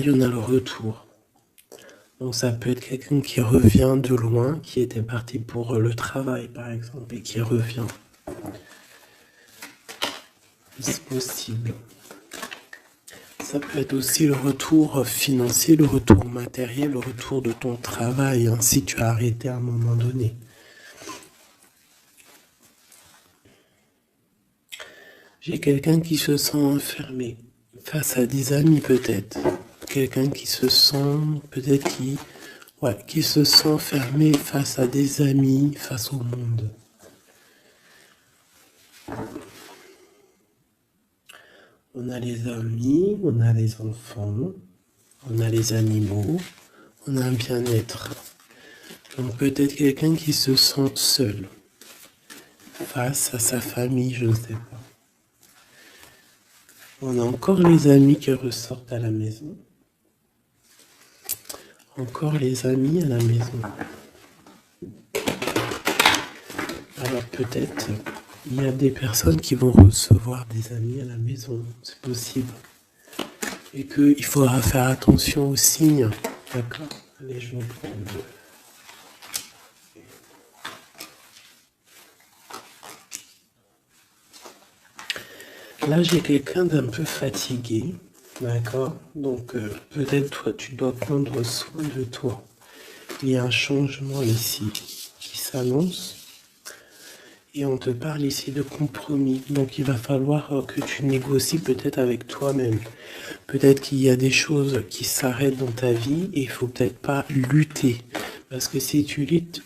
on a le retour. Donc ça peut être quelqu'un qui revient de loin, qui était parti pour le travail par exemple, et qui revient. C'est possible. Ça peut être aussi le retour financier, le retour matériel, le retour de ton travail, hein, si tu as arrêté à un moment donné. J'ai quelqu'un qui se sent enfermé face à des amis peut-être. Quelqu'un qui se sent peut-être qui se sent fermé face à des amis, face au monde. On a les amis, on a les enfants, on a les animaux, on a un bien-être. Donc peut-être quelqu'un qui se sent seul face à sa famille, je ne sais pas. On a encore les amis qui ressortent à la maison. Encore les amis à la maison. Alors peut-être il y a des personnes qui vont recevoir des amis à la maison, c'est possible. Et qu'il faudra faire attention aux signes, d'accord? Allez, je vais prendre. Là, j'ai quelqu'un d'un peu fatigué, d'accord? Donc peut-être toi, tu dois prendre soin de toi. Il y a un changement ici qui s'annonce. Et on te parle ici de compromis. Donc il va falloir que tu négocies peut-être avec toi-même. Peut-être qu'il y a des choses qui s'arrêtent dans ta vie et il faut peut-être pas lutter. Parce que si tu luttes,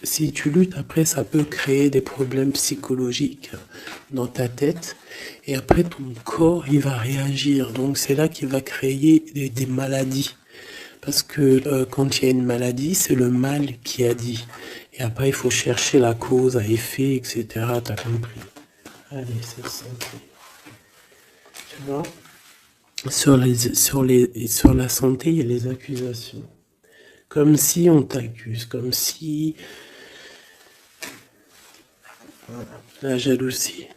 après ça peut créer des problèmes psychologiques dans ta tête. Et après ton corps, il va réagir. Donc c'est là qu'il va créer des maladies. Parce que quand il y a une maladie, c'est le mal qui a dit. Et après, il faut chercher la cause à effet, etc. T'as compris? Allez, c'est simple. Tu vois? Sur la santé, il y a les accusations. Comme si on t'accuse, comme si... Voilà, la jalousie.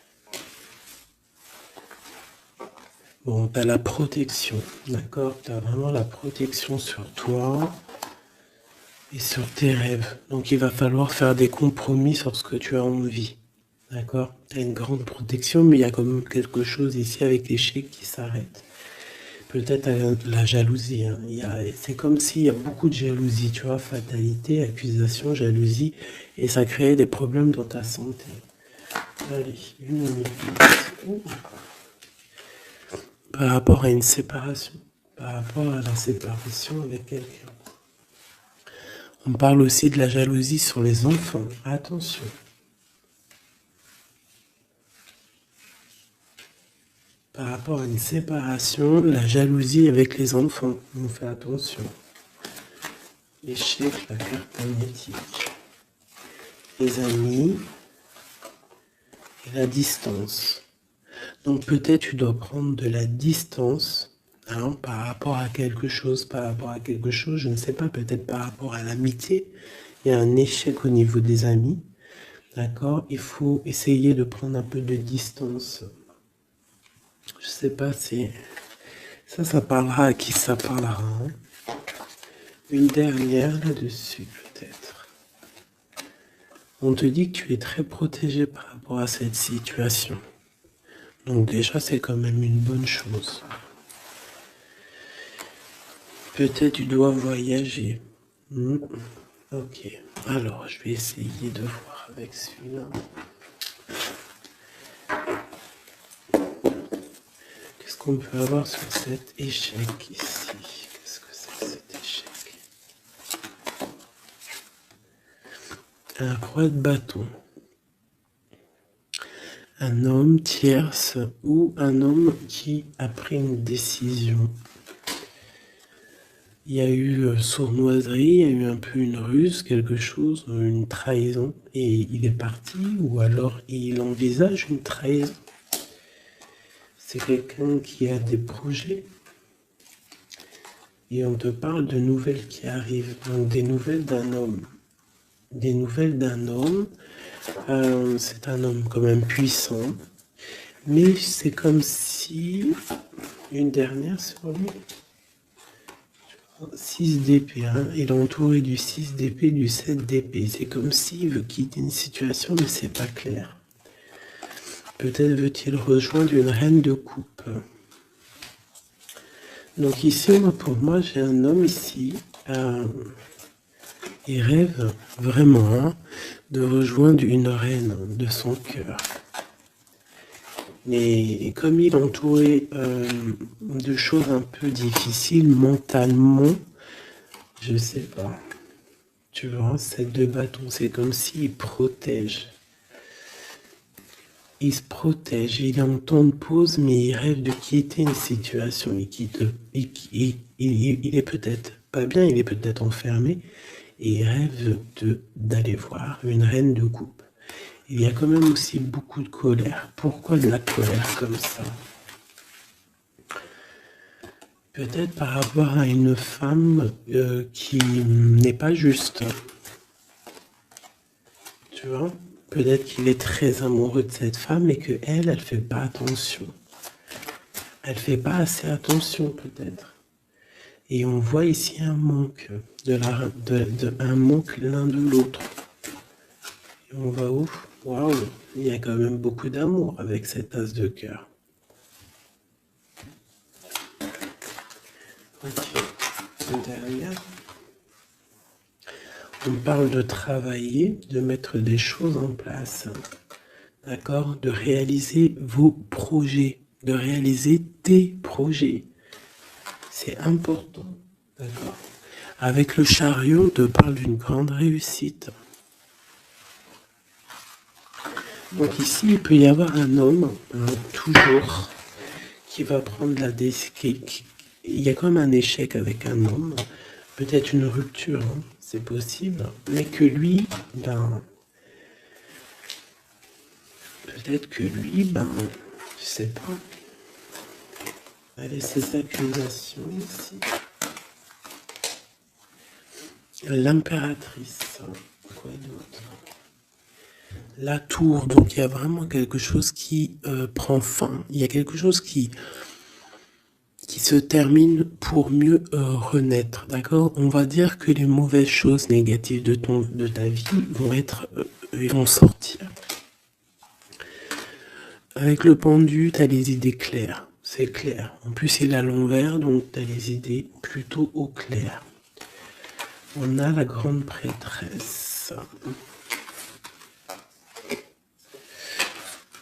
Bon, t'as la protection, d'accord? T'as vraiment la protection sur toi et sur tes rêves. Donc il va falloir faire des compromis sur ce que tu as envie. D'accord? Tu as une grande protection, mais il y a quand même quelque chose ici avec l'échec qui s'arrête. Peut-être la jalousie. Hein. C'est comme s'il y a beaucoup de jalousie, tu vois, fatalité, accusation, jalousie, et ça crée des problèmes dans ta santé. Allez, une minute. Par rapport à une séparation, par rapport à la séparation avec quelqu'un. On parle aussi de la jalousie sur les enfants. Attention. Par rapport à une séparation, la jalousie avec les enfants. On fait attention. L'échec, la carte magnétique. Les amis et la distance. Donc peut-être tu dois prendre de la distance par rapport à quelque chose, je ne sais pas, peut-être par rapport à l'amitié. Il y a un échec au niveau des amis. D'accord? Il faut essayer de prendre un peu de distance. Je sais pas si... Ça parlera à qui ça parlera. Hein? Une dernière là-dessus, peut-être. On te dit que tu es très protégé par rapport à cette situation. Donc déjà, c'est quand même une bonne chose. Peut-être tu dois voyager. Ok. Alors, je vais essayer de voir avec celui-là. Qu'est-ce qu'on peut avoir sur cet échec ici? Qu'est-ce que c'est que cet échec? Un roi de bâton. Un homme tierce ou un homme qui a pris une décision. Il y a eu sournoiserie, il y a eu un peu une ruse, quelque chose, une trahison, et il est parti, ou alors il envisage une trahison. C'est quelqu'un qui a des projets, et on te parle de nouvelles qui arrivent, donc des nouvelles d'un homme. Des nouvelles d'un homme, c'est un homme quand même puissant, mais c'est comme si, une dernière sur lui, 6 d'épée, hein. Il est entouré du 6 d'épée, du 7 d'épée. C'est comme s'il veut quitter une situation, mais c'est pas clair. Peut-être veut-il rejoindre une reine de coupe. Donc ici, pour moi, j'ai un homme ici. Il rêve vraiment, hein, de rejoindre une reine de son cœur. Et comme il est entouré de choses un peu difficiles mentalement, je sais pas. Tu vois, cette deux bâtons, c'est comme s'il protège. Il se protège, il est en temps de pause, mais il rêve de quitter une situation. Il est peut-être pas bien, il est peut-être enfermé, et il rêve d'aller voir une reine de coupe. Il y a quand même aussi beaucoup de colère. Pourquoi de la colère comme ça? Peut-être par rapport à une femme qui n'est pas juste. Tu vois? Peut-être qu'il est très amoureux de cette femme et que elle fait pas attention. Elle fait pas assez attention peut-être. Et on voit ici un manque un manque l'un de l'autre. Et on va où? Waouh, il y a quand même beaucoup d'amour avec cet as de cœur. Ok, derrière. On parle de travailler, de mettre des choses en place, d'accord? De réaliser vos projets, de réaliser tes projets. C'est important, d'accord? Avec le chariot, on te parle d'une grande réussite. Donc ici, il peut y avoir un homme, toujours, qui va prendre la décision. Il y a comme un échec avec un homme, peut-être une rupture, hein, c'est possible, mais que lui, peut-être que lui, je sais pas. Allez, ces accusations ici. L'impératrice, quoi d'autre? La tour, donc il y a vraiment quelque chose qui prend fin. Il y a quelque chose qui se termine pour mieux renaître, d'accord? On va dire que les mauvaises choses négatives de ta vie vont sortir. Avec le pendu, tu as les idées claires, c'est clair. En plus, il est à l'envers, donc tu as les idées plutôt au clair. On a la grande prêtresse.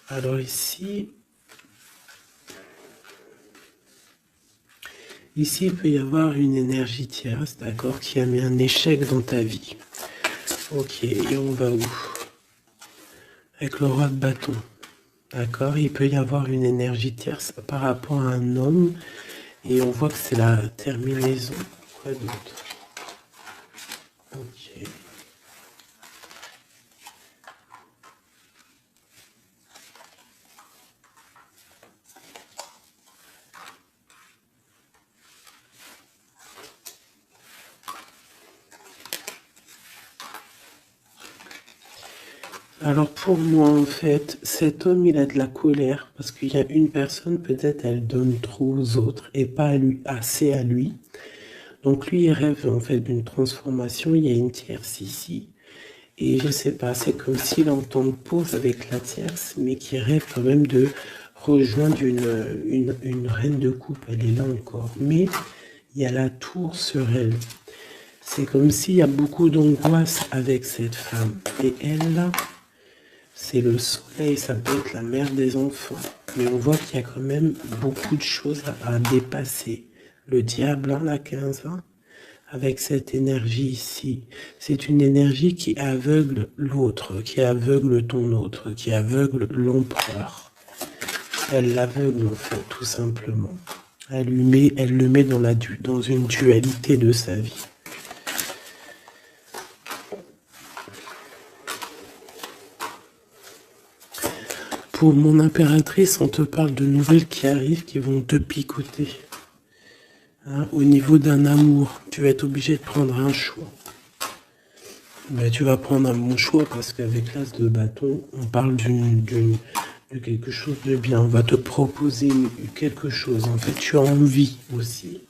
Alors ici, il peut y avoir une énergie tierce, d'accord, qui a mis un échec dans ta vie. Ok, et on va où? Avec le roi de bâton. D'accord, il peut y avoir une énergie tierce par rapport à un homme. Et on voit que c'est la terminaison. Quoi d'autre? Ok. Alors pour moi, en fait, cet homme, il a de la colère parce qu'il y a une personne, peut-être, elle donne trop aux autres et pas assez à lui. Donc lui, il rêve en fait d'une transformation. Il y a une tierce ici. Et je sais pas, c'est comme s'il entend pause avec la tierce, mais qui rêve quand même de rejoindre une reine de coupe. Elle est là encore. Mais il y a la tour sur elle. C'est comme s'il y a beaucoup d'angoisse avec cette femme. Et elle, là, c'est le soleil, ça peut être la mère des enfants. Mais on voit qu'il y a quand même beaucoup de choses à dépasser. Le diable, hein, la 15 ans, avec cette énergie ici. C'est une énergie qui aveugle l'autre, qui aveugle ton autre, qui aveugle l'empereur. Elle l'aveugle, en fait, tout simplement. Elle le met dans une dualité de sa vie. Pour mon impératrice, on te parle de nouvelles qui arrivent, qui vont te picoter. Hein, au niveau d'un amour, tu vas être obligé de prendre un choix. Mais tu vas prendre un bon choix parce qu'avec l'as de bâton, on parle de quelque chose de bien. On va te proposer quelque chose. En fait, tu as envie aussi.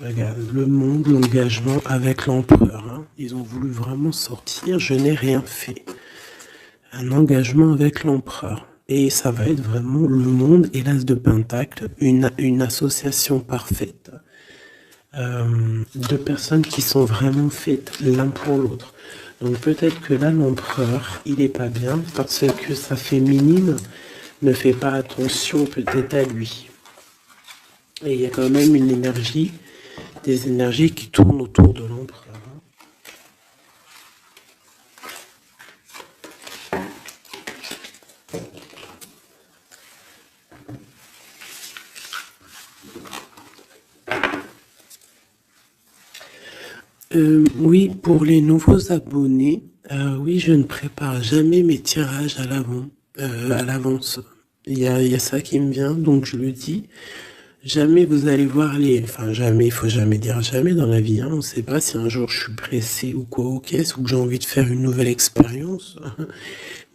Regarde, le monde, l'engagement avec l'empereur. Hein. Ils ont voulu vraiment sortir, je n'ai rien fait. Un engagement avec l'empereur. Et ça va être vraiment le monde et l'as de Pentacle, une association parfaite. De personnes qui sont vraiment faites l'un pour l'autre. Donc peut-être que là, l'empereur, il est pas bien parce que sa féminine ne fait pas attention peut-être à lui. Et il y a quand même une énergie, des énergies qui tournent autour de l'empereur. Oui, pour les nouveaux abonnés, oui, je ne prépare jamais mes tirages à l'avance. Il y a ça qui me vient, donc je le dis. Jamais vous allez voir enfin jamais, il faut jamais dire jamais dans la vie, hein. On ne sait pas si un jour je suis pressé ou quoi aux caisses ou que j'ai envie de faire une nouvelle expérience.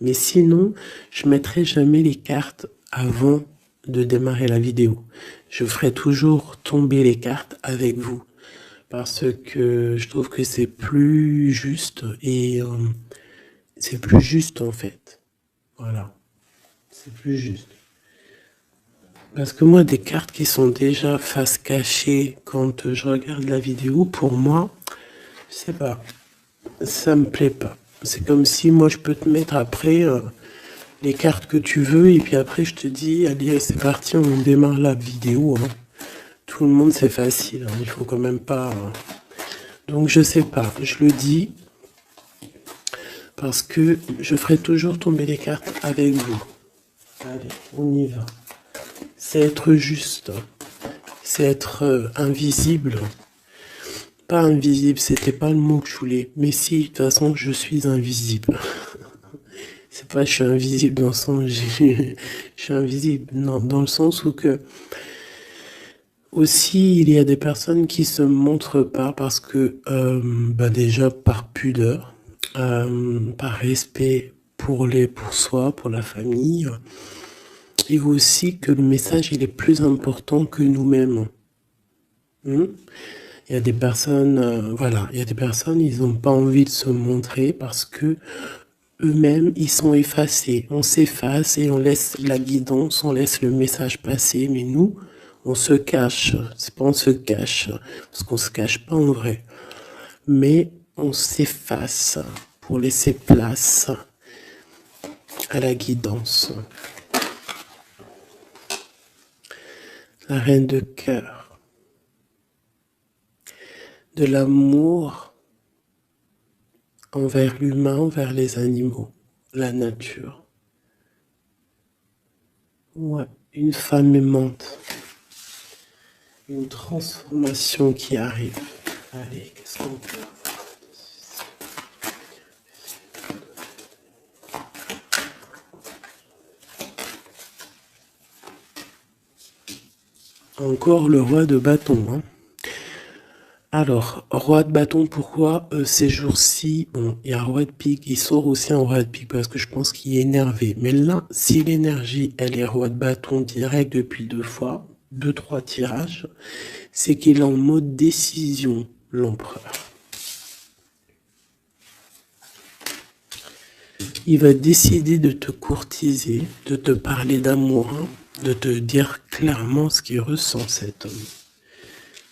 Mais sinon, je mettrai jamais les cartes avant de démarrer la vidéo. Je ferai toujours tomber les cartes avec vous. Parce que je trouve que c'est plus juste et c'est plus juste en fait. Voilà, c'est plus juste. Parce que moi, des cartes qui sont déjà face cachée quand je regarde la vidéo, pour moi, je sais pas, ça me plaît pas. C'est comme si moi je peux te mettre après les cartes que tu veux et puis après je te dis, allez, c'est parti, on démarre la vidéo. Hein. Tout le monde, c'est facile, hein, il faut quand même pas. Donc je sais pas, je le dis parce que je ferai toujours tomber les cartes avec vous. Allez, on y va. C'est être juste, c'est être invisible. Pas invisible, c'était pas le mot que je voulais. Mais si, de toute façon, je suis invisible. C'est pas je suis invisible dans le sens je suis invisible, non, dans le sens où que aussi il y a des personnes qui se montrent pas parce que déjà par pudeur, par respect pour soi, pour la famille, et aussi que le message il est plus important que nous-mêmes. Il y a des personnes, voilà, il y a des personnes, ils n'ont pas envie de se montrer parce que eux-mêmes, ils sont effacés. On s'efface et on laisse la guidance, on laisse le message passer. Mais nous, on se cache. C'est pas on se cache, parce qu'on se cache pas en vrai. Mais on s'efface pour laisser place à la guidance. La reine de cœur. De l'amour envers l'humain, envers les animaux, la nature. Ouais, une femme aimante. Une transformation qui arrive. Allez, qu'est-ce qu'on peut avoir? Encore le roi de bâton. Hein. Alors, roi de bâton, pourquoi ces jours-ci, bon, il y a un roi de pique, il sort aussi un roi de pique parce que je pense qu'il est énervé. Mais là, si l'énergie, elle est roi de bâton direct depuis 2 fois, 2, 3 tirages, c'est qu'il est en mode décision, l'empereur. Il va décider de te courtiser, de te parler d'amour, hein, de te dire clairement ce qu'il ressent cet homme.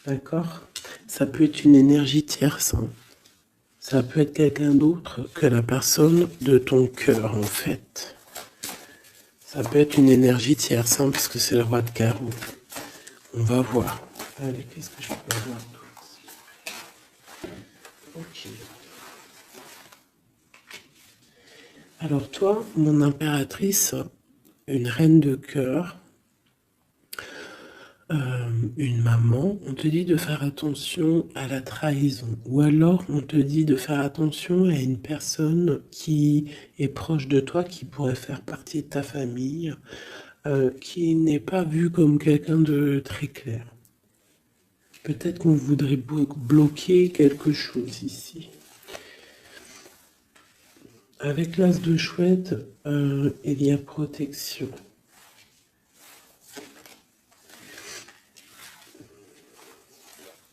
D'accord? Ça peut être une énergie tierce. Hein. Ça peut être quelqu'un d'autre que la personne de ton cœur, en fait. Ça peut être une énergie tierce, hein, puisque c'est le roi de carreau. On va voir. Allez, qu'est-ce que je peux avoir d'autre? Ok. Alors toi, mon impératrice, une reine de cœur, une maman, on te dit de faire attention à la trahison. Ou alors on te dit de faire attention à une personne qui est proche de toi, qui pourrait faire partie de ta famille, qui n'est pas vue comme quelqu'un de très clair. Peut-être qu'on voudrait bloquer quelque chose ici. Avec l'as de chouette, il y a protection.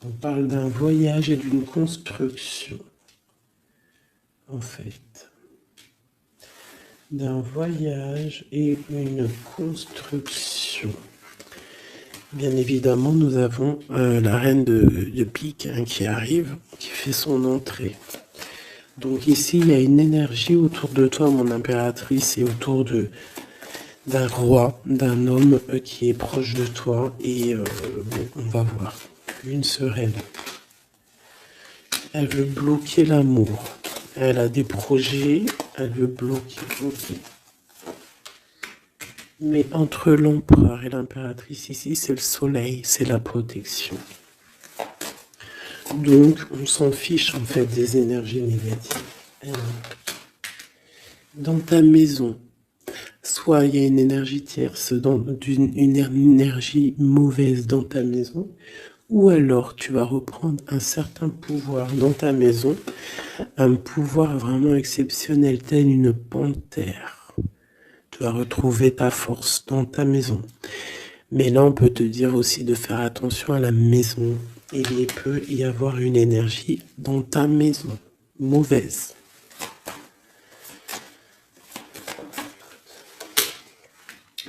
On parle d'un voyage et d'une construction, en fait. D'un voyage et une construction. Bien évidemment, nous avons la reine de pique qui arrive, qui fait son entrée. Donc ici, il y a une énergie autour de toi, mon impératrice, et autour d'un roi, d'un homme qui est proche de toi. Et bon, on va voir. Une sereine. Elle veut bloquer l'amour. Elle a des projets, elle veut bloquer. Ok. Mais entre l'empereur et l'impératrice ici, c'est le soleil, c'est la protection. Donc, on s'en fiche en fait des énergies négatives. Dans ta maison, soit il y a une énergie tierce, une énergie mauvaise dans ta maison, ou alors tu vas reprendre un certain pouvoir dans ta maison, un pouvoir vraiment exceptionnel, tel une panthère. Tu vas retrouver ta force dans ta maison. Mais là, on peut te dire aussi de faire attention à la maison. Il peut y avoir une énergie dans ta maison, mauvaise.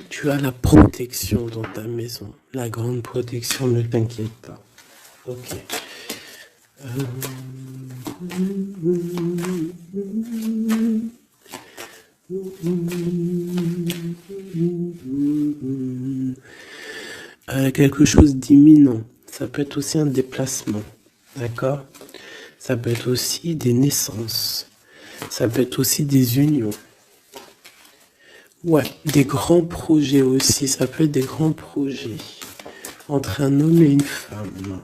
Tu as la protection dans ta maison. La grande protection, ne t'inquiète pas. Ok. Quelque chose d'imminent. Ça peut être aussi un déplacement. D'accord? Ça peut être aussi des naissances. Ça peut être aussi des unions. Ouais, des grands projets aussi. Ça peut être des grands projets entre un homme et une femme.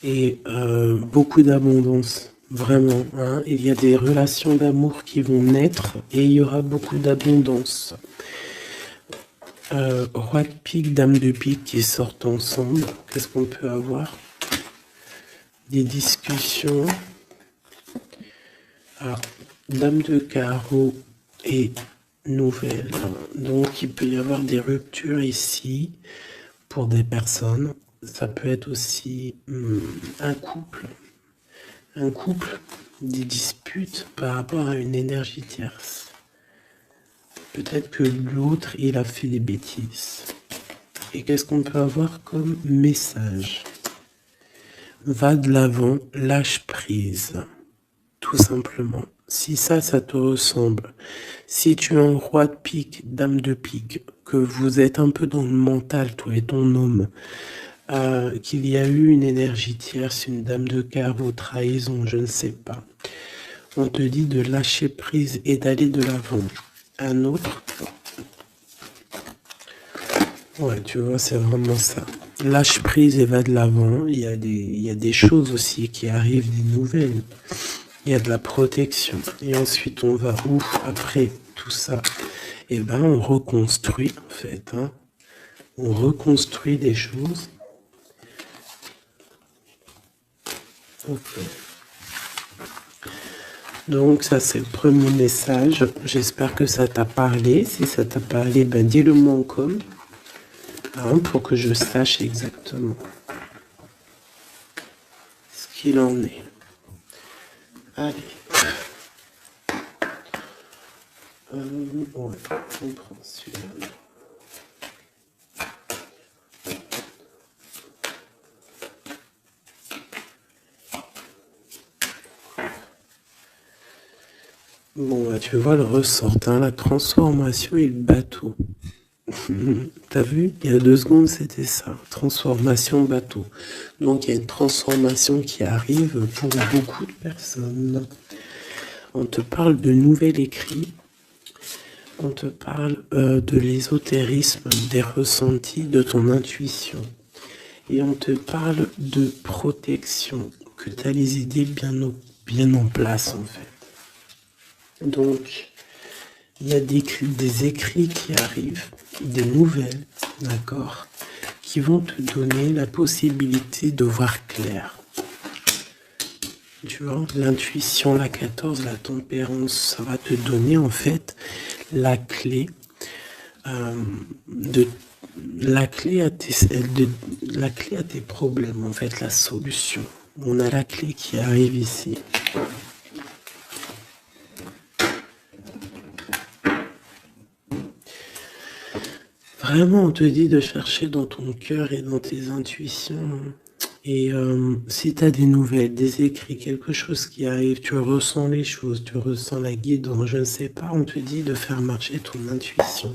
Et beaucoup d'abondance, vraiment. Hein. Il y a des relations d'amour qui vont naître et il y aura beaucoup d'abondance. Roi de pique, dame de pique qui sortent ensemble. Qu'est-ce qu'on peut avoir? Des discussions. Alors, dame de carreau et nouvelle. Donc, il peut y avoir des ruptures ici pour des personnes. Ça peut être aussi un couple, des disputes par rapport à une énergie tierce. Peut-être que l'autre, il a fait des bêtises. Et qu'est-ce qu'on peut avoir comme message? Va de l'avant, lâche prise. Tout simplement. Si ça te ressemble, si tu es un roi de pique, dame de pique, que vous êtes un peu dans le mental, toi et ton homme, qu'il y a eu une énergie tierce, une dame de carreau, trahison, je ne sais pas. On te dit de lâcher prise et d'aller de l'avant. Un autre. Ouais, tu vois, c'est vraiment ça. Lâche prise et va de l'avant. Il y a des choses aussi qui arrivent, des nouvelles. Il y a de la protection. Et ensuite, on va où après tout ça? Eh ben, on reconstruit, en fait. Hein. On reconstruit des choses. Ok. Donc, ça, c'est le premier message. J'espère que ça t'a parlé. Si ça t'a parlé, ben, dis-le moi en com. Hein, pour que je sache exactement ce qu'il en est. Allez. Ouais, on prend celui-là. Bon, bah, tu vois le ressort, hein, la transformation et le bateau. T'as vu? Il y a 2 secondes, c'était ça. Transformation bateau. Donc, il y a une transformation qui arrive pour beaucoup de personnes. On te parle de nouvel écrit. On te parle de l'ésotérisme, des ressentis, de ton intuition. Et on te parle de protection, que tu as les idées bien en place, en fait. Donc, il y a des écrits qui arrivent, des nouvelles, d'accord, qui vont te donner la possibilité de voir clair. Tu vois, l'intuition, la 14, la tempérance, ça va te donner en fait la clé de la clé à tes problèmes, en fait, la solution. On a la clé qui arrive ici. Vraiment, on te dit de chercher dans ton cœur et dans tes intuitions. Et si tu as des nouvelles, des écrits, quelque chose qui arrive, tu ressens les choses, tu ressens la guidance, je ne sais pas, on te dit de faire marcher ton intuition.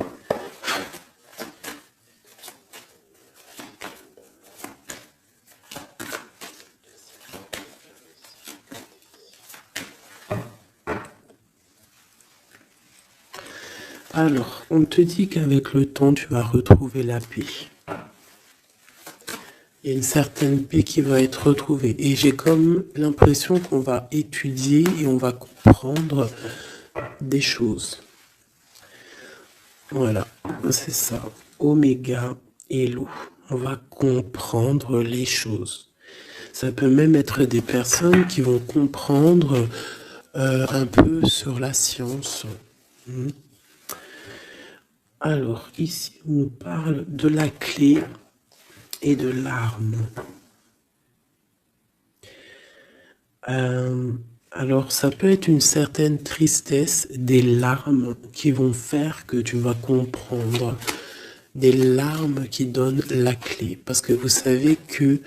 Alors, on te dit qu'avec le temps, tu vas retrouver la paix. Il y a une certaine paix qui va être retrouvée. Et j'ai comme l'impression qu'on va étudier et on va comprendre des choses. Voilà, c'est ça. Oméga et l'eau. On va comprendre les choses. Ça peut même être des personnes qui vont comprendre un peu sur la science. Alors, ici, on nous parle de la clé et de l'arme. Alors, ça peut être une certaine tristesse, des larmes qui vont faire que tu vas comprendre. Des larmes qui donnent la clé. Parce que vous savez que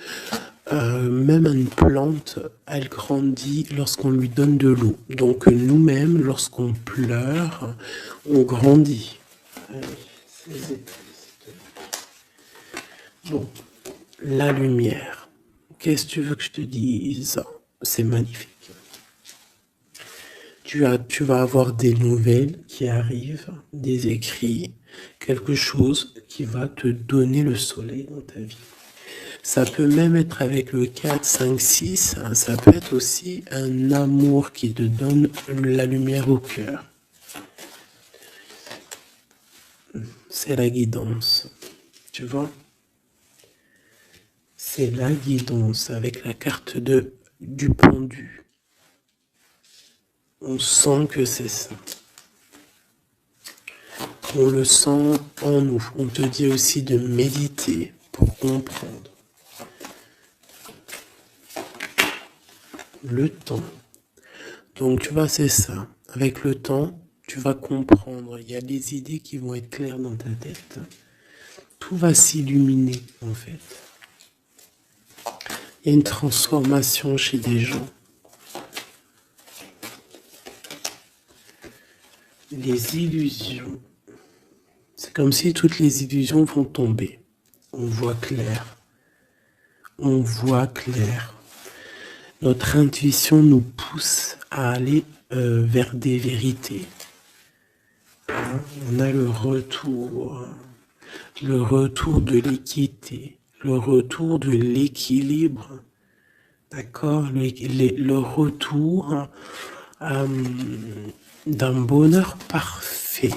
même une plante, elle grandit lorsqu'on lui donne de l'eau. Donc, nous-mêmes, lorsqu'on pleure, on grandit. Bon, la lumière. Qu'est-ce que tu veux que je te dise? C'est magnifique. Tu vas avoir des nouvelles qui arrivent, des écrits, quelque chose qui va te donner le soleil dans ta vie. Ça peut même être avec le 4, 5, 6, ça peut être aussi un amour qui te donne la lumière au cœur. C'est la guidance, tu vois? C'est la guidance avec la carte du pendu. On sent que c'est ça. On le sent en nous. On te dit aussi de méditer pour comprendre. Le temps. Donc tu vois, c'est ça. Avec le temps, tu vas comprendre. Il y a des idées qui vont être claires dans ta tête. Tout va s'illuminer, en fait. Il y a une transformation chez des gens. Les illusions. C'est comme si toutes les illusions vont tomber. On voit clair. On voit clair. Notre intuition nous pousse à aller vers des vérités. On a le retour de l'équité, le retour de l'équilibre, d'accord, le retour d'un bonheur parfait,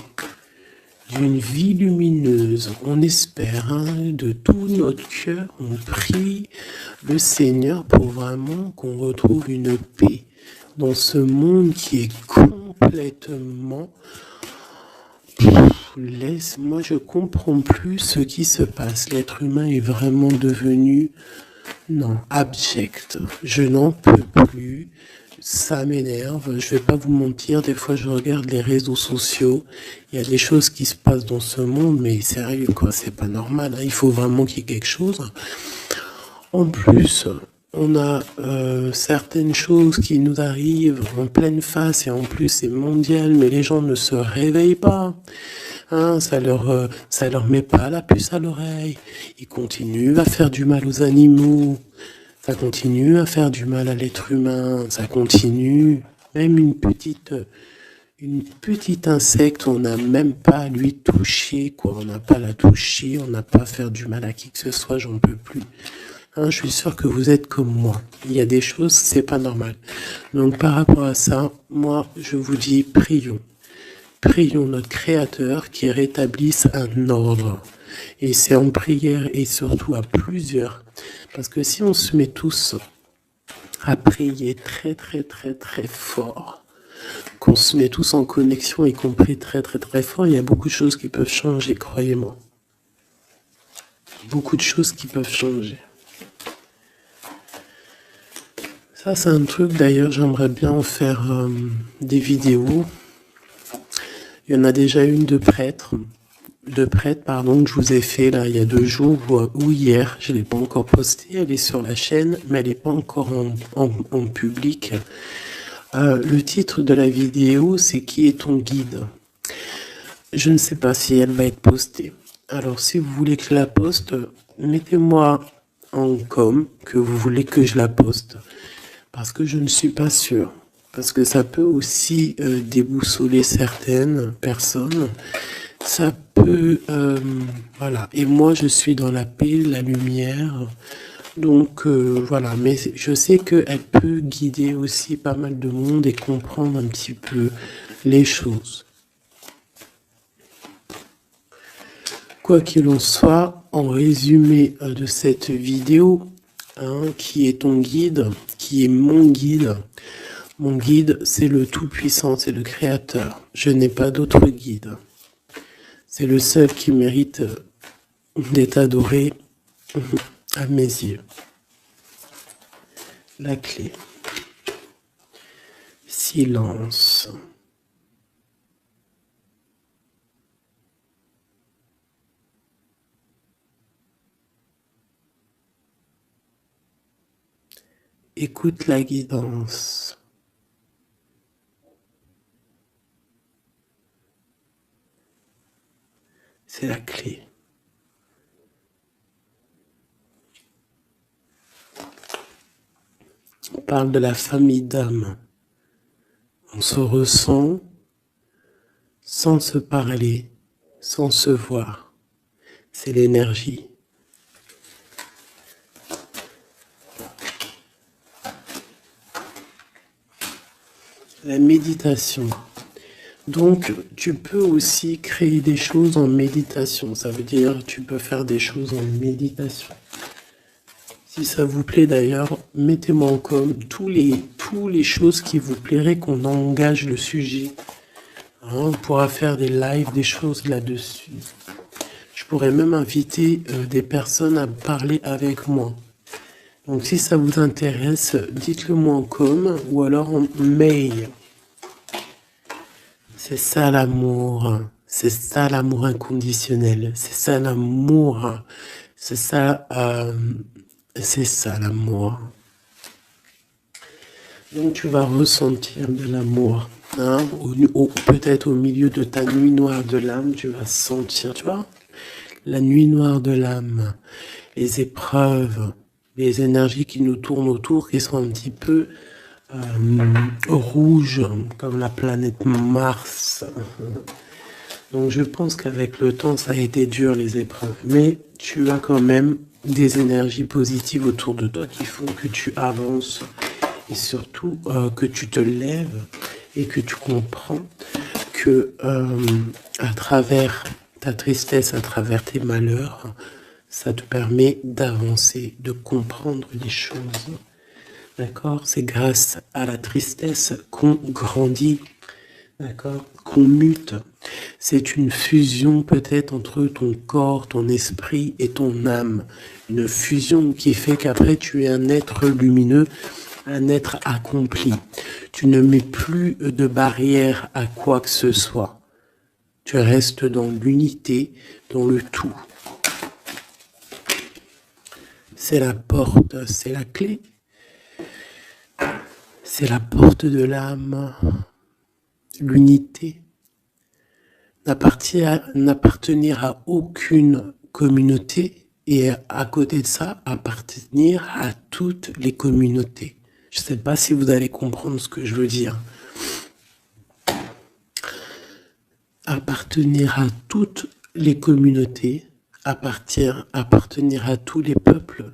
d'une vie lumineuse. On espère, de tout notre cœur, on prie le Seigneur pour vraiment qu'on retrouve une paix dans ce monde qui est complètement... Moi je comprends plus ce qui se passe. L'être humain est vraiment devenu, abject. Je n'en peux plus. Ça m'énerve. Je vais pas vous mentir. Des fois, je regarde les réseaux sociaux. Il y a des choses qui se passent dans ce monde, mais sérieux, quoi. C'est pas normal. Il faut vraiment qu'il y ait quelque chose. En plus, on a certaines choses qui nous arrivent en pleine face et en plus c'est mondial, mais les gens ne se réveillent pas. Ça leur met pas la puce à l'oreille. Ils continuent à faire du mal aux animaux. Ça continue à faire du mal à l'être humain. Ça continue. Même une petite insecte, on n'a même pas à lui toucher, quoi. On n'a pas à la toucher, on n'a pas à faire du mal à qui que ce soit, j'en peux plus. Je suis sûr que vous êtes comme moi. Il y a des choses, c'est pas normal. Donc par rapport à ça, moi, je vous dis, prions. Prions notre Créateur qui rétablisse un ordre. Et c'est en prière et surtout à plusieurs. Parce que si on se met tous à prier très très très très fort, qu'on se met tous en connexion, y compris très très très fort, il y a beaucoup de choses qui peuvent changer, croyez-moi. Beaucoup de choses qui peuvent changer. Ça, c'est un truc, d'ailleurs, j'aimerais bien en faire des vidéos. Il y en a déjà une de prêtre, pardon, que je vous ai fait là il y a 2 jours ou hier. Je l'ai pas encore postée, elle est sur la chaîne, mais elle n'est pas encore en public. Le titre de la vidéo, c'est Qui est ton guide? Je ne sais pas si elle va être postée. Alors, si vous voulez que je la poste, mettez-moi en com que vous voulez que je la poste. Parce que je ne suis pas sûr. Parce que ça peut aussi déboussoler certaines personnes. Ça peut... voilà. Et moi, je suis dans la paix, la lumière. Donc, voilà. Mais je sais qu'elle peut guider aussi pas mal de monde et comprendre un petit peu les choses. Quoi qu'il en soit, en résumé de cette vidéo, qui est ton guide, qui est mon guide. Mon guide, c'est le Tout-Puissant, c'est le Créateur. Je n'ai pas d'autre guide. C'est le seul qui mérite d'être adoré à mes yeux. La clé. Silence. Écoute la guidance. C'est la clé. On parle de la famille d'âme. On se ressent sans se parler, sans se voir. C'est l'énergie. La méditation. Donc, tu peux aussi créer des choses en méditation. Ça veut dire tu peux faire des choses en méditation. Si ça vous plaît d'ailleurs, mettez-moi en com tous les choses qui vous plairaient qu'on engage le sujet. On pourra faire des lives, des choses là-dessus. Je pourrais même inviter des personnes à parler avec moi. Donc si ça vous intéresse, dites-le moi en com ou alors en mail. C'est ça l'amour. C'est ça l'amour inconditionnel. C'est ça l'amour. C'est ça l'amour. Donc tu vas ressentir de l'amour. Peut-être au milieu de ta nuit noire de l'âme, tu vas sentir, tu vois, la nuit noire de l'âme, les épreuves, les énergies qui nous tournent autour, qui sont un petit peu rouges, comme la planète Mars. Donc je pense qu'avec le temps, ça a été dur les épreuves. Mais tu as quand même des énergies positives autour de toi qui font que tu avances et surtout que tu te lèves et que tu comprends que à travers ta tristesse, à travers tes malheurs, ça te permet d'avancer, de comprendre les choses. D'accord? C'est grâce à la tristesse qu'on grandit. D'accord? Qu'on mute. C'est une fusion peut-être entre ton corps, ton esprit et ton âme. Une fusion qui fait qu'après tu es un être lumineux, un être accompli. Tu ne mets plus de barrière à quoi que ce soit. Tu restes dans l'unité, dans le tout. C'est la porte, c'est la clé. C'est la porte de l'âme. L'unité. N'appartenir à aucune communauté et à côté de ça, appartenir à toutes les communautés. Je ne sais pas si vous allez comprendre ce que je veux dire. Appartenir à toutes les communautés, appartenir à tous les peuples,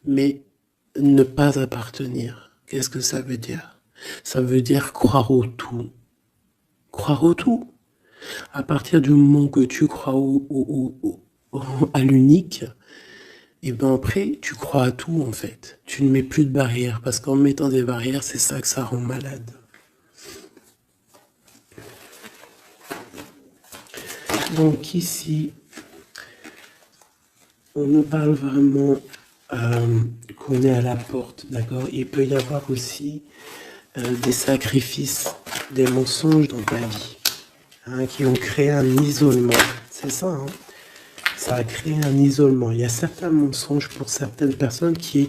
mais ne pas appartenir. Qu'est-ce que ça veut dire? Ça veut dire croire au tout. Croire au tout. À partir du moment que tu crois à l'unique, et ben après, tu crois à tout en fait. Tu ne mets plus de barrières, parce qu'en mettant des barrières, c'est ça que ça rend malade. Donc ici, on nous parle vraiment qu'on est à la porte, d'accord? Il peut y avoir aussi des sacrifices, des mensonges dans ta vie, hein, qui ont créé un isolement. C'est ça, hein? Ça a créé un isolement. Il y a certains mensonges pour certaines personnes qui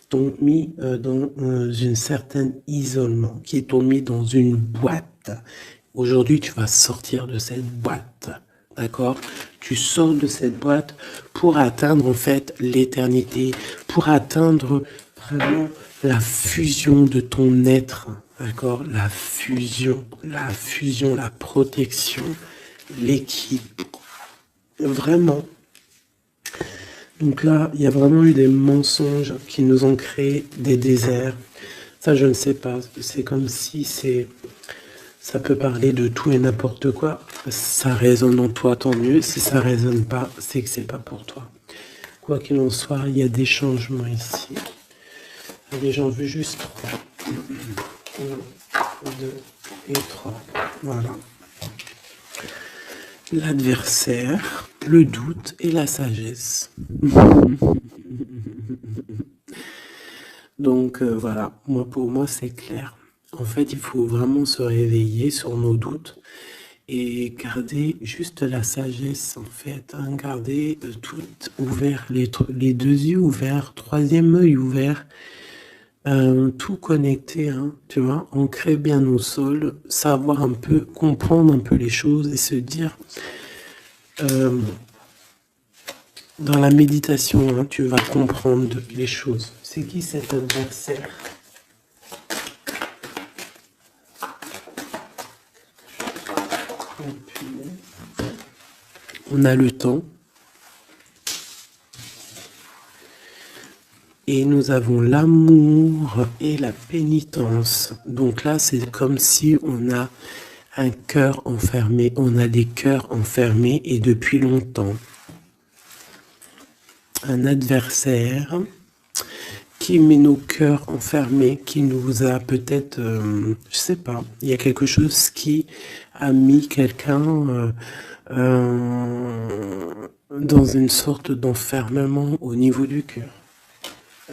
t'ont mis dans une certaine isolement, qui t'ont mis dans une boîte. Aujourd'hui, tu vas sortir de cette boîte, d'accord? Tu sors de cette boîte pour atteindre en fait l'éternité, pour atteindre vraiment la fusion de ton être, d'accord? La fusion, la protection, l'équilibre. Vraiment. Donc là, il y a vraiment eu des mensonges qui nous ont créé des déserts. Ça, je ne sais pas. C'est comme si ça peut parler de tout et n'importe quoi. Ça résonne en toi, tant mieux. Si ça résonne pas, c'est que c'est pas pour toi. Quoi qu'il en soit, il y a des changements ici. Allez, j'en veux juste 3. 1, 2 et 3. Voilà. L'adversaire, le doute et la sagesse. Donc voilà, pour moi c'est clair. En fait, il faut vraiment se réveiller sur nos doutes et garder juste la sagesse, en fait. Hein, garder tout ouvert, les deux yeux ouverts, troisième œil ouvert, tout connecté, hein, tu vois, ancrer bien au sol, savoir un peu, comprendre un peu les choses et se dire, dans la méditation, hein, tu vas comprendre les choses. C'est qui cet adversaire? On a le temps. Et nous avons l'amour et la pénitence. Donc là, c'est comme si on a un cœur enfermé. On a des cœurs enfermés et depuis longtemps. Un adversaire qui met nos cœurs enfermés, qui nous a peut-être, je sais pas, il y a quelque chose qui a mis quelqu'un dans une sorte d'enfermement au niveau du cœur.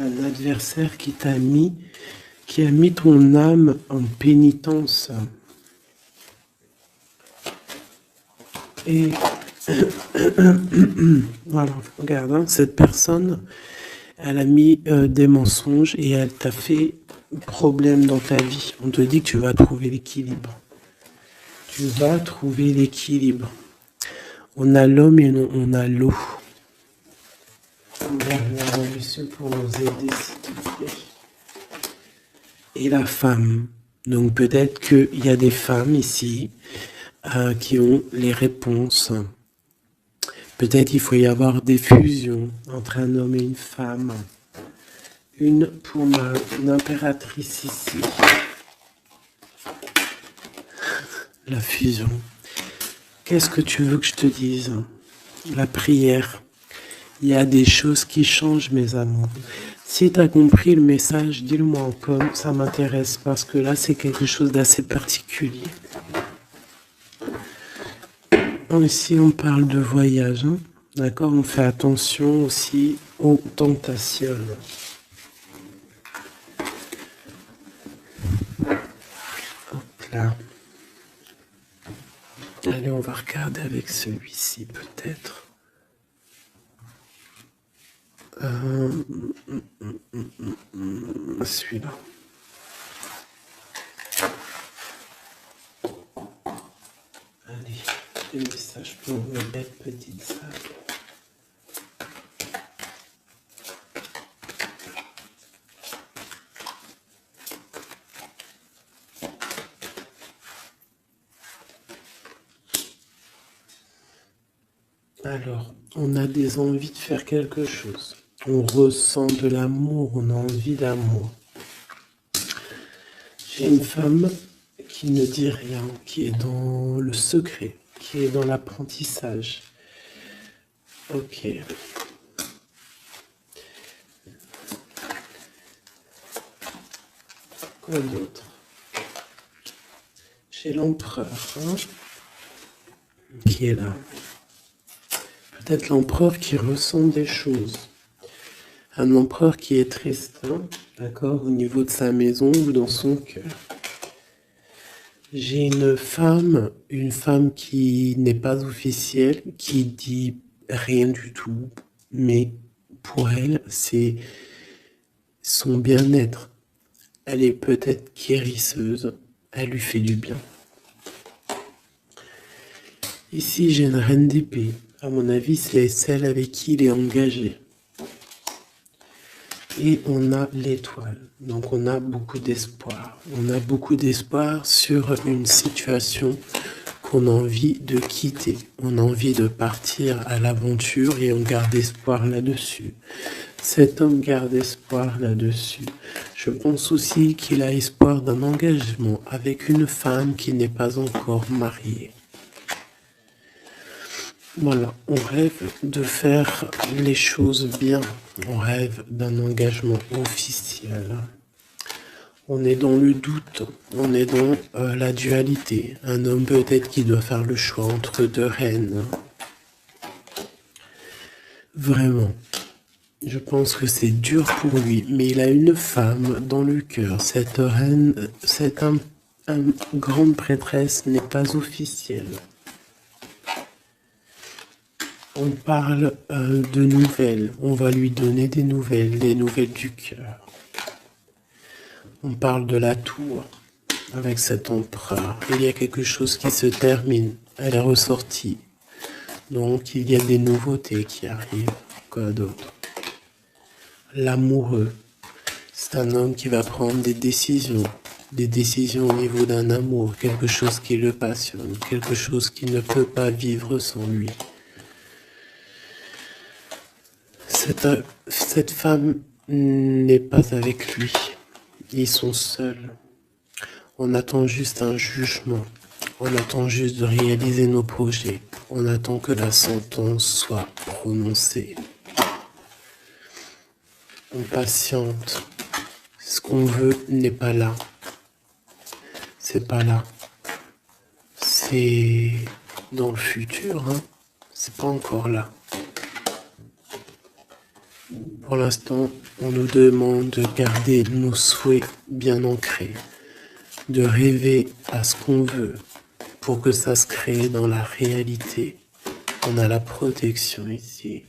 Un adversaire qui a mis ton âme en pénitence. Et voilà, regarde, hein, cette personne, elle a mis des mensonges et elle t'a fait problème dans ta vie. On te dit que tu vas trouver l'équilibre. Tu vas trouver l'équilibre. On a l'homme et on a l'eau. On va voir monsieur pour nous aider, s'il te plaît. Et la femme. Donc peut-être qu'il y a des femmes ici qui ont les réponses. Peut-être il faut y avoir des fusions entre un homme et une femme. Une pour une impératrice ici. La fusion. Qu'est-ce que tu veux que je te dise? La prière. Il y a des choses qui changent, mes amours. Si tu as compris le message, dis-le-moi en com, ça m'intéresse parce que là, c'est quelque chose d'assez particulier. Ici, on parle de voyage, hein? D'accord? On fait attention aussi aux tentations. Hop là. Allez, on va regarder avec celui-ci, peut-être. Celui-là. Allez, des messages pour une belle petite salle. Alors, on a des envies de faire quelque chose. On ressent de l'amour, on a envie d'amour. J'ai une femme qui ne dit rien, qui est dans le secret, qui est dans l'apprentissage. Ok. Quoi d'autre? J'ai l'empereur, hein, qui est là. peut-être l'empereur qui ressent des choses. Un empereur qui est triste, hein, d'accord, au niveau de sa maison ou dans son cœur. J'ai une femme qui n'est pas officielle, qui dit rien du tout, mais pour elle, c'est son bien-être. Elle est peut-être guérisseuse, elle lui fait du bien. Ici, j'ai une reine d'épée. À mon avis, c'est celle avec qui il est engagé. Et on a l'étoile. Donc on a beaucoup d'espoir. On a beaucoup d'espoir sur une situation qu'on a envie de quitter. On a envie de partir à l'aventure et on garde espoir là-dessus. Cet homme garde espoir là-dessus. Je pense aussi qu'il a espoir d'un engagement avec une femme qui n'est pas encore mariée. Voilà, on rêve de faire les choses bien. On rêve d'un engagement officiel. On est dans le doute, on est dans la dualité. Un homme peut-être qui doit faire le choix entre deux reines. Vraiment, je pense que c'est dur pour lui, mais il a une femme dans le cœur. Cette reine, cette grande prêtresse n'est pas officielle. On parle de nouvelles, on va lui donner des nouvelles du cœur. On parle de la tour avec cet empereur. Il y a quelque chose qui se termine, elle est ressortie. Donc il y a des nouveautés qui arrivent. Quoi d'autre? L'amoureux, c'est un homme qui va prendre des décisions au niveau d'un amour, quelque chose qui le passionne, quelque chose qui ne peut pas vivre sans lui. Cette femme n'est pas avec lui. Ils sont seuls. On attend juste un jugement. On attend juste de réaliser nos projets. On attend que la sentence soit prononcée. On patiente. Ce qu'on veut n'est pas là. C'est pas là. C'est dans le futur, hein. C'est pas encore là. Pour l'instant, on nous demande de garder nos souhaits bien ancrés, de rêver à ce qu'on veut pour que ça se crée dans la réalité. On a la protection ici.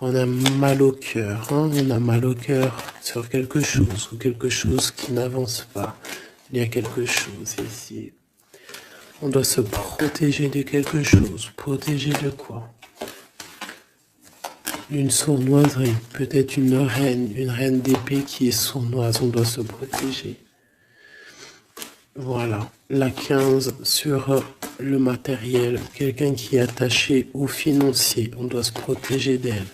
On a mal au cœur, hein, on a mal au cœur sur quelque chose ou quelque chose qui n'avance pas. Il y a quelque chose ici. On doit se protéger de quelque chose. Protéger de quoi? Une sournoiserie, peut-être une reine d'épée qui est sournoise, on doit se protéger. Voilà, la 15 sur le matériel, quelqu'un qui est attaché au financier, on doit se protéger d'elle.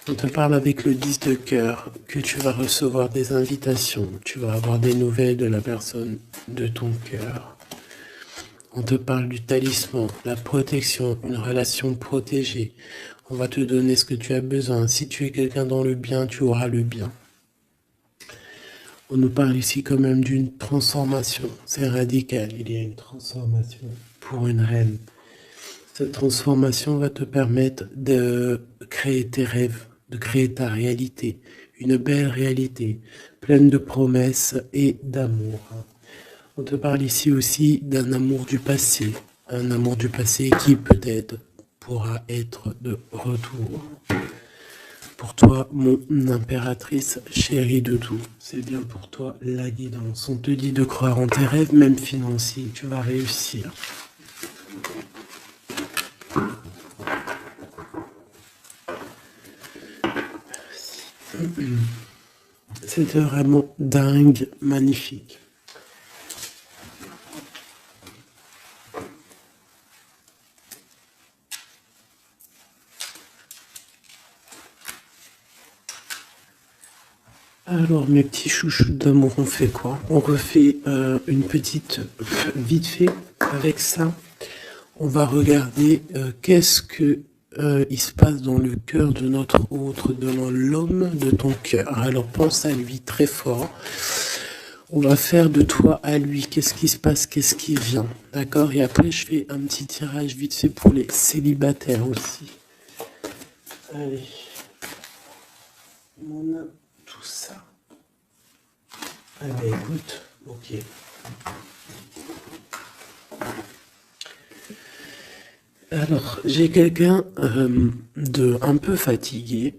On te parle avec le 10 de cœur, que tu vas recevoir des invitations, tu vas avoir des nouvelles de la personne de ton cœur. On te parle du talisman, la protection, une relation protégée. On va te donner ce que tu as besoin. Si tu es quelqu'un dans le bien, tu auras le bien. On nous parle ici quand même d'une transformation. C'est radical, il y a une transformation pour une reine. Cette transformation va te permettre de créer tes rêves, de créer ta réalité. Une belle réalité, pleine de promesses et d'amour. On te parle ici aussi d'un amour du passé. Un amour du passé qui peut-être pourra être de retour. Pour toi, mon impératrice chérie de tout, c'est bien pour toi la guidance. On te dit de croire en tes rêves, même financiers, tu vas réussir. C'était vraiment dingue, magnifique. Alors mes petits chouchous d'amour, on fait quoi? On refait une petite vite fait avec ça. On va regarder qu'est-ce que il se passe dans le cœur de notre autre, dans l'homme de ton cœur. Alors pense à lui très fort. On va faire de toi à lui. Qu'est-ce qui se passe? Qu'est-ce qui vient? D'accord? Et après, je fais un petit tirage vite fait pour les célibataires aussi. Allez. On a tout ça. Ah bah écoute, ok. Alors, j'ai quelqu'un de un peu fatigué.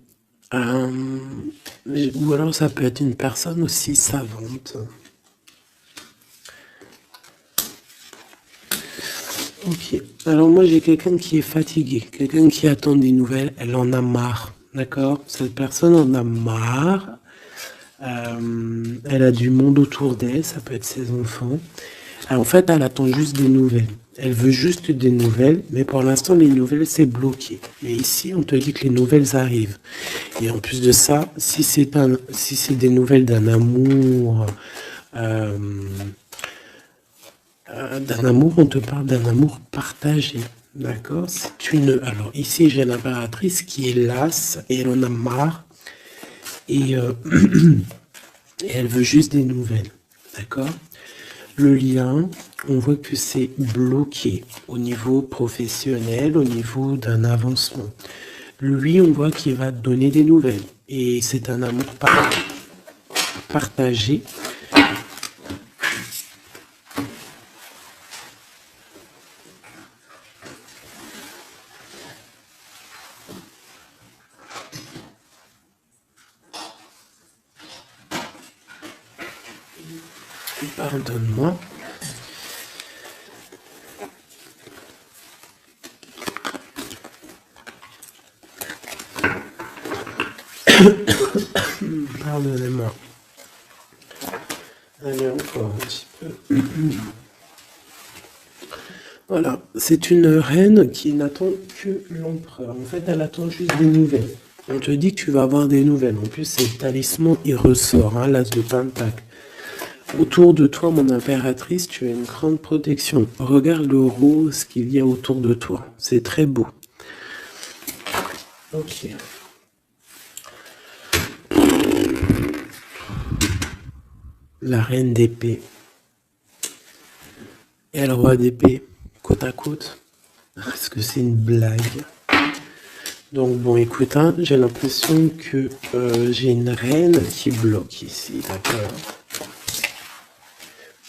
Ou alors ça peut être une personne aussi savante. Ok. Alors moi j'ai quelqu'un qui est fatigué, quelqu'un qui attend des nouvelles, elle en a marre. D'accord? Cette personne en a marre. Elle a du monde autour d'elle, ça peut être ses enfants. Alors, en fait, elle attend juste des nouvelles. Elle veut juste des nouvelles, mais pour l'instant, les nouvelles, c'est bloqué. Mais ici, on te dit que les nouvelles arrivent. Et en plus de ça, si c'est des nouvelles d'un amour, on te parle d'un amour partagé. D'accord? Alors ici, j'ai l'impératrice qui est lasse et elle en a marre. Et, et elle veut juste des nouvelles. D'accord? Le lien, on voit que c'est bloqué au niveau professionnel, au niveau d'un avancement. Lui, on voit qu'il va te donner des nouvelles. Et c'est un amour partagé. Pardonne-moi. Pardonnez-moi. Allez, encore un petit peu. Voilà, c'est une reine qui n'attend que l'empereur. En fait, elle attend juste des nouvelles. On te dit que tu vas avoir des nouvelles. En plus, c'est le talisman, il ressort, hein, l'as de pentacle. Autour de toi, mon impératrice, tu as une grande protection. Regarde le rose qu'il y a autour de toi. C'est très beau. Ok. La reine d'épée et le roi d'épée, côte à côte. Est-ce que c'est une blague? Donc bon, écoute, hein, j'ai l'impression que j'ai une reine qui bloque ici, d'accord?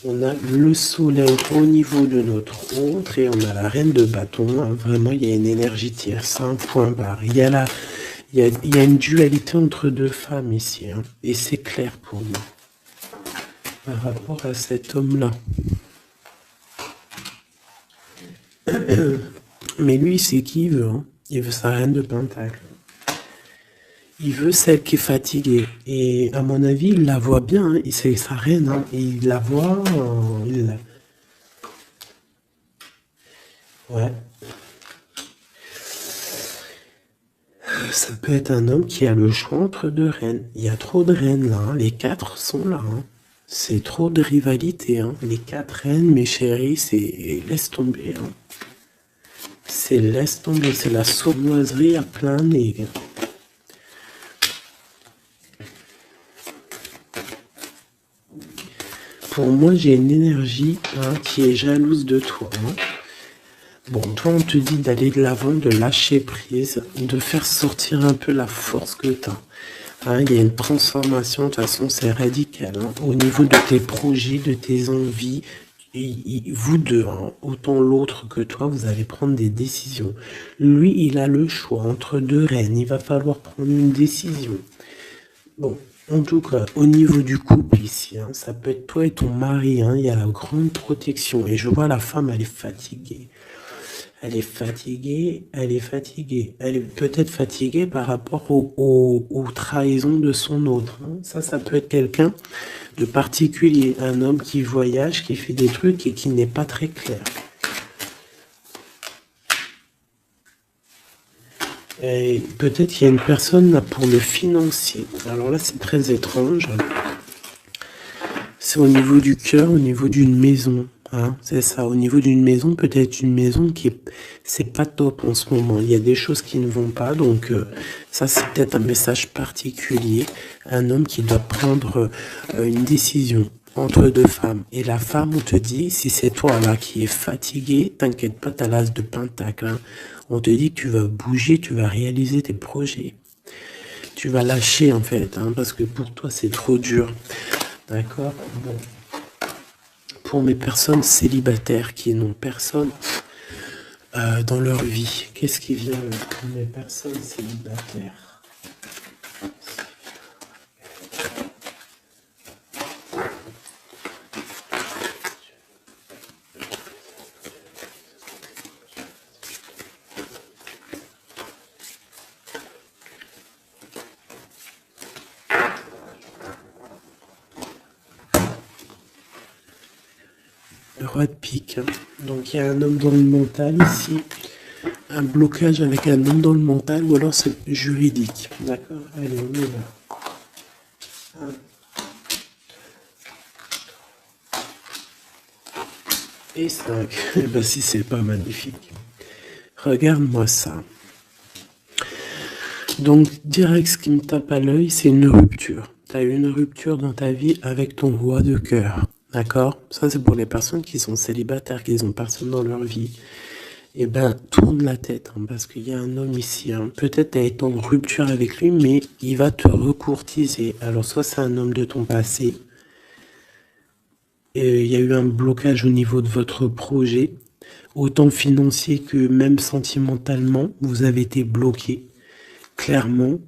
On a le soleil au niveau de notre autre et on a la reine de bâton. Hein. Vraiment, il y a une énergie tierce, un point barre. Il y a une dualité entre deux femmes ici. Hein, et c'est clair pour nous. Par rapport à cet homme-là. Mais lui, c'est qui il veut. Hein. Il veut sa reine de pentacle. Il veut celle qui est fatiguée. Et à mon avis, il la voit bien. Hein. C'est sa reine. Hein. Et il la voit. Ouais. Ça peut être un homme qui a le choix entre deux reines. Il y a trop de reines là. Hein. Les 4 sont là. Hein. C'est trop de rivalité. Hein. Les 4 reines, mes chéris, c'est laisse tomber. Hein. C'est laisse tomber. C'est la sournoiserie à plein nez. Pour moi, j'ai une énergie qui est jalouse de toi. Hein. Bon, toi, on te dit d'aller de l'avant, de lâcher prise, de faire sortir un peu la force que tu as. Hein, il y a une transformation, de toute façon, c'est radical. Hein, au niveau de tes projets, de tes envies, vous deux, hein, autant l'autre que toi, vous allez prendre des décisions. Lui, il a le choix entre deux reines. Il va falloir prendre une décision. Bon, en tout cas, au niveau du couple ici, hein, ça peut être toi et ton mari. Hein, il y a la grande protection. Et je vois la femme, elle est fatiguée. Elle est fatiguée, elle est fatiguée. Elle est peut-être fatiguée par rapport aux trahisons de son autre. Hein. Ça peut être quelqu'un de particulier. Un homme qui voyage, qui fait des trucs et qui n'est pas très clair. Et peut-être qu'il y a une personne là pour le financier. Alors là, c'est très étrange. C'est au niveau du cœur, au niveau d'une maison. Hein, c'est ça, au niveau d'une maison, peut-être une maison c'est pas top en ce moment. Il y a des choses qui ne vont pas, donc ça c'est peut-être un message particulier. Un homme qui doit prendre une décision. entre deux femmes. Et la femme, on te dit, si c'est toi là qui es fatigué, t'inquiète pas, t'as l'as de pentacle. Hein. On te dit que tu vas bouger, tu vas réaliser tes projets. Tu vas lâcher en fait, hein, parce que pour toi c'est trop dur. D'accord. Bon. Pour mes personnes célibataires qui n'ont personne dans leur vie, qu'est-ce qui vient pour mes personnes célibataires? Le roi de pique. Donc il y a un homme dans le mental ici, un blocage avec un homme dans le mental, ou alors c'est juridique. D'accord. Allez, on est là. Et 5. Eh ben si c'est pas magnifique. Regarde-moi ça. Donc direct, ce qui me tape à l'œil, c'est une rupture. Tu as eu une rupture dans ta vie avec ton roi de cœur. D'accord? Ça, c'est pour les personnes qui sont célibataires, qui n'ont personne dans leur vie. Eh ben, tourne la tête, hein, parce qu'il y a un homme ici. Hein. Peut-être tu as été en rupture avec lui, mais il va te recourtiser. Alors, soit c'est un homme de ton passé, et il y a eu un blocage au niveau de votre projet, autant financier que même sentimentalement, vous avez été bloqué, clairement.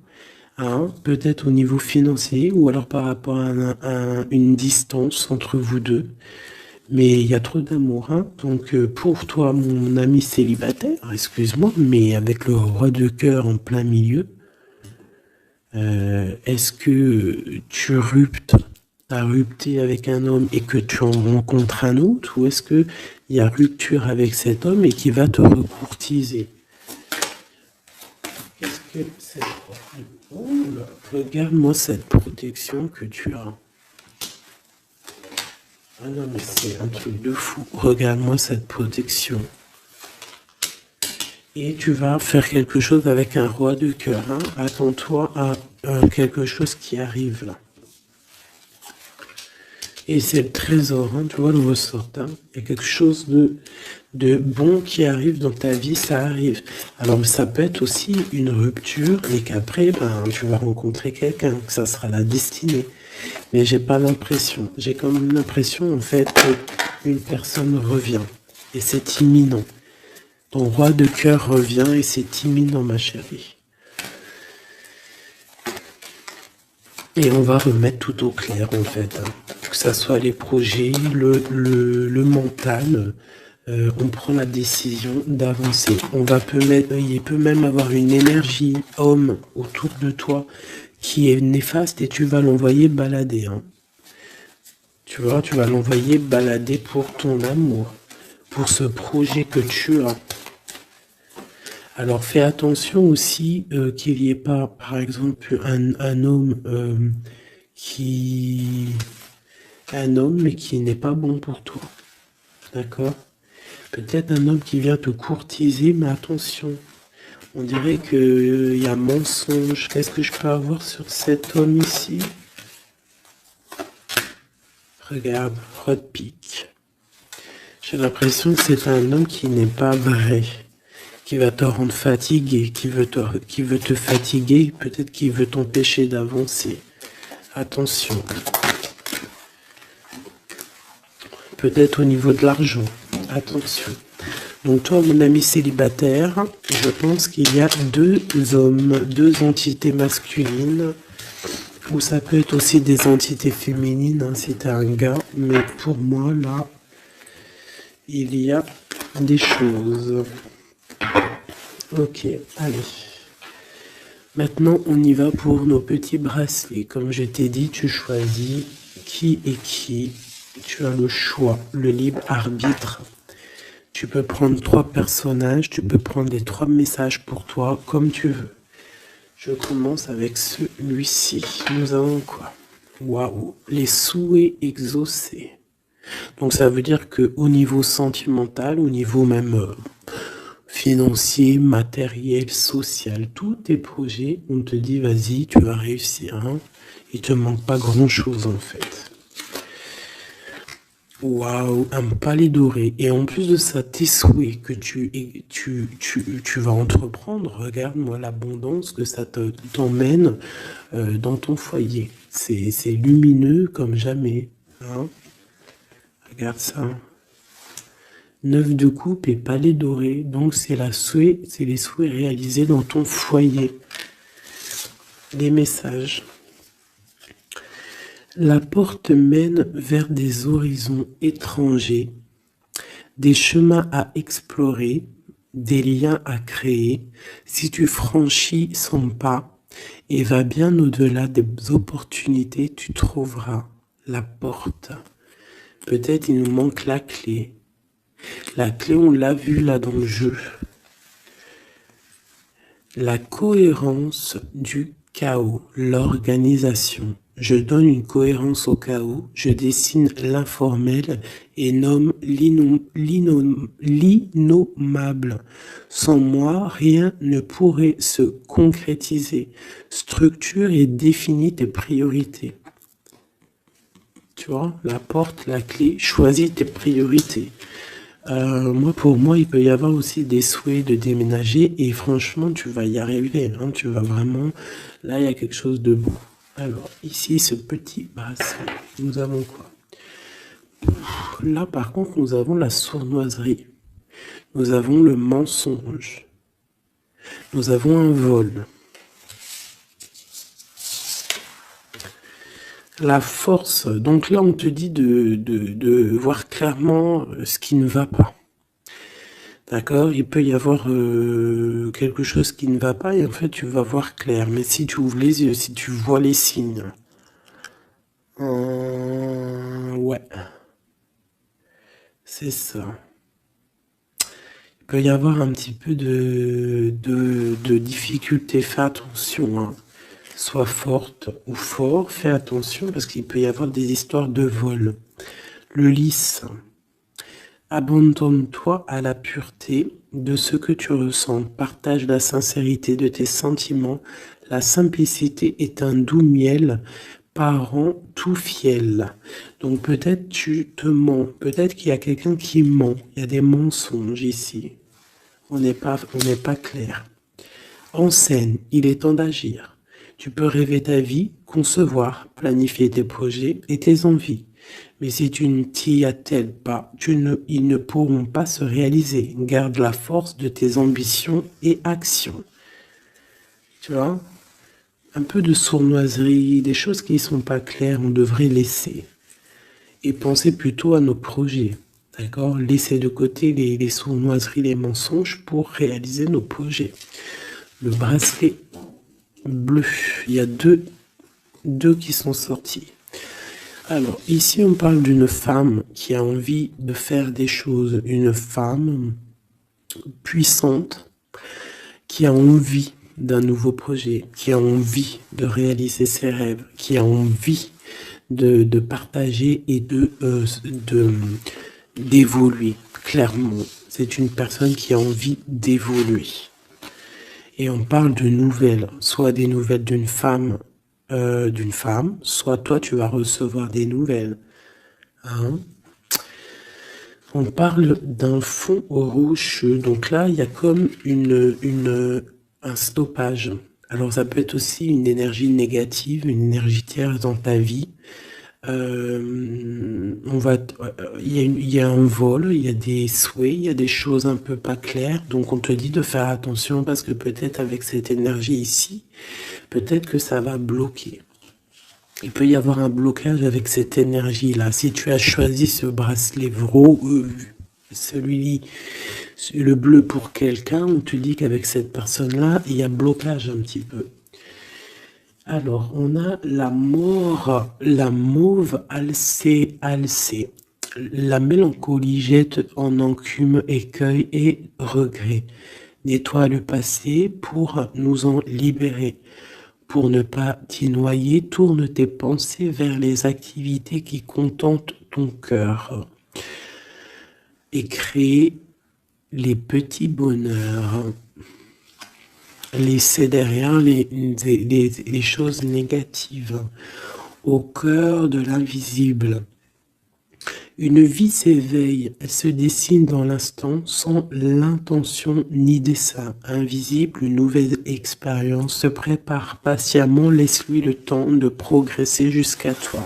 Hein, peut-être au niveau financier ou alors par rapport à une distance entre vous deux. Mais il y a trop d'amour. Hein. Donc pour toi, mon ami célibataire, excuse-moi, mais avec le roi de cœur en plein milieu, est-ce que tu as rupté avec un homme et que tu en rencontres un autre, ou est-ce qu'il y a rupture avec cet homme et qui va te recourtiser? Qu'est-ce que c'est? Oh là, regarde-moi cette protection que tu as. Ah non, mais c'est un truc de fou. Regarde-moi cette protection. Et tu vas faire quelque chose avec un roi de cœur. Hein. Attends-toi à quelque chose qui arrive là. Et c'est le trésor, hein, tu vois le ressort. Hein. Il y a quelque chose de bon qui arrive dans ta vie, ça arrive. Alors ça peut être aussi une rupture et qu'après, ben, tu vas rencontrer quelqu'un, que ça sera la destinée. Mais j'ai pas l'impression. J'ai quand même l'impression en fait qu'une personne revient et c'est imminent. Ton roi de cœur revient et c'est imminent, ma chérie. Et on va remettre tout au clair en fait. Hein. Que ça soit les projets, le mental, on prend la décision d'avancer. Il peut même avoir une énergie homme autour de toi qui est néfaste et tu vas l'envoyer balader. Hein. Tu vois, tu vas l'envoyer balader pour ton amour, pour ce projet que tu as. Alors fais attention aussi qu'il n'y ait pas, par exemple, un homme mais qui n'est pas bon pour toi. D'accord? Peut-être un homme qui vient te courtiser, mais attention. On dirait qu'il y a mensonge. Qu'est-ce que je peux avoir sur cet homme ici? Regarde, roi de pique. J'ai l'impression que c'est un homme qui n'est pas vrai. Qui va te rendre fatigué, qui veut te fatiguer, peut-être qu'il veut t'empêcher d'avancer. Attention. Peut-être au niveau de l'argent. Attention. Donc toi, mon ami célibataire, je pense qu'il y a deux hommes, deux entités masculines, ou ça peut être aussi des entités féminines, hein, si t'es un gars, mais pour moi, là, il y a des choses. Ok, allez. Maintenant, on y va pour nos petits bracelets. Comme je t'ai dit, tu choisis qui est qui. Tu as le choix, le libre arbitre. Tu peux prendre 3 personnages, tu peux prendre les 3 messages pour toi, comme tu veux. Je commence avec celui-ci. Nous avons quoi? Waouh, les souhaits exaucés. Donc ça veut dire que au niveau sentimental, au niveau même financier, matériel, social, tous tes projets, on te dit vas-y, tu vas réussir. Hein. Il te manque pas grand-chose en fait. Waouh, un palais doré. Et en plus de ça, tes souhaits que tu vas entreprendre, regarde-moi l'abondance que ça t'emmène dans ton foyer. C'est lumineux comme jamais. Hein. Regarde ça. 9 de coupe et palais doré. Donc c'est les souhaits réalisés dans ton foyer. Les messages. La porte mène vers des horizons étrangers, des chemins à explorer, des liens à créer. Si tu franchis son pas et vas bien au-delà des opportunités, tu trouveras la porte. Peut-être il nous manque la clé. La clé, on l'a vu là dans le jeu. La cohérence du chaos, l'organisation. Je donne une cohérence au chaos, je dessine l'informel et nomme l'innommable. Sans moi, rien ne pourrait se concrétiser. Structure et définis tes priorités. Tu vois, la porte, la clé, choisis tes priorités. Pour moi, il peut y avoir aussi des souhaits de déménager et franchement, tu vas y arriver. Hein, tu vas vraiment... Là, il y a quelque chose de beau. Alors, ici, ce petit bracelet, nous avons quoi? Là, par contre, nous avons la sournoiserie. Nous avons le mensonge. Nous avons un vol. La force. Donc là, on te dit de voir clairement ce qui ne va pas. D'accord, il peut y avoir quelque chose qui ne va pas et en fait tu vas voir clair. Mais si tu ouvres les yeux, si tu vois les signes, ouais, c'est ça. Il peut y avoir un petit peu de difficulté. Fais attention, hein. Sois forte ou fort, fais attention parce qu'il peut y avoir des histoires de vol. Le lys. Abandonne-toi à la pureté de ce que tu ressens. Partage la sincérité de tes sentiments. La simplicité est un doux miel, parent tout fiel. Donc peut-être tu te mens. Peut-être qu'il y a quelqu'un qui ment. Il y a des mensonges ici. On n'est pas clair. En scène, il est temps d'agir. Tu peux rêver ta vie, concevoir, planifier tes projets et tes envies. Mais si tu ne t'y attelles pas, ils ne pourront pas se réaliser. Garde la force de tes ambitions et actions. Tu vois? Un peu de sournoiserie, des choses qui ne sont pas claires, on devrait laisser. Et penser plutôt à nos projets. D'accord? Laisser de côté les sournoiseries, les mensonges pour réaliser nos projets. Le bracelet bleu, il y a deux qui sont sortis. Alors, ici, on parle d'une femme qui a envie de faire des choses. Une femme puissante qui a envie d'un nouveau projet, qui a envie de réaliser ses rêves, qui a envie de partager et d'évoluer. Clairement, c'est une personne qui a envie d'évoluer. Et on parle de nouvelles, soit des nouvelles d'une femme, soit toi tu vas recevoir des nouvelles. Hein. On parle d'un fond rocheux, donc là il y a comme un stoppage. Alors ça peut être aussi une énergie négative, une énergie tierce dans ta vie. Il y a un vol, il y a des souhaits, il y a des choses un peu pas claires, donc on te dit de faire attention parce que peut-être avec cette énergie ici, peut-être que ça va bloquer. Il peut y avoir un blocage avec cette énergie-là. Si tu as choisi ce bracelet celui-ci, le bleu pour quelqu'un, on te dit qu'avec cette personne-là, il y a blocage un petit peu. Alors, on a la mauve alcée. La mélancolie jette en enclume écueil et regret. Nettoie le passé pour nous en libérer. Pour ne pas t'y noyer, tourne tes pensées vers les activités qui contentent ton cœur. Et crée les petits bonheurs. Laisser derrière les choses négatives. Au cœur de l'invisible. Une vie s'éveille, elle se dessine dans l'instant sans l'intention ni dessein. Invisible, une nouvelle expérience se prépare patiemment, laisse-lui le temps de progresser jusqu'à toi.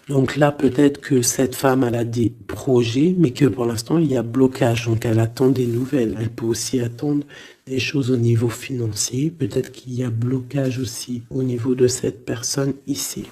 Donc là, peut-être que cette femme, elle a des projets, mais que pour l'instant, il y a blocage. Donc elle attend des nouvelles. Elle peut aussi attendre des choses au niveau financier. Peut-être qu'il y a blocage aussi au niveau de cette personne ici.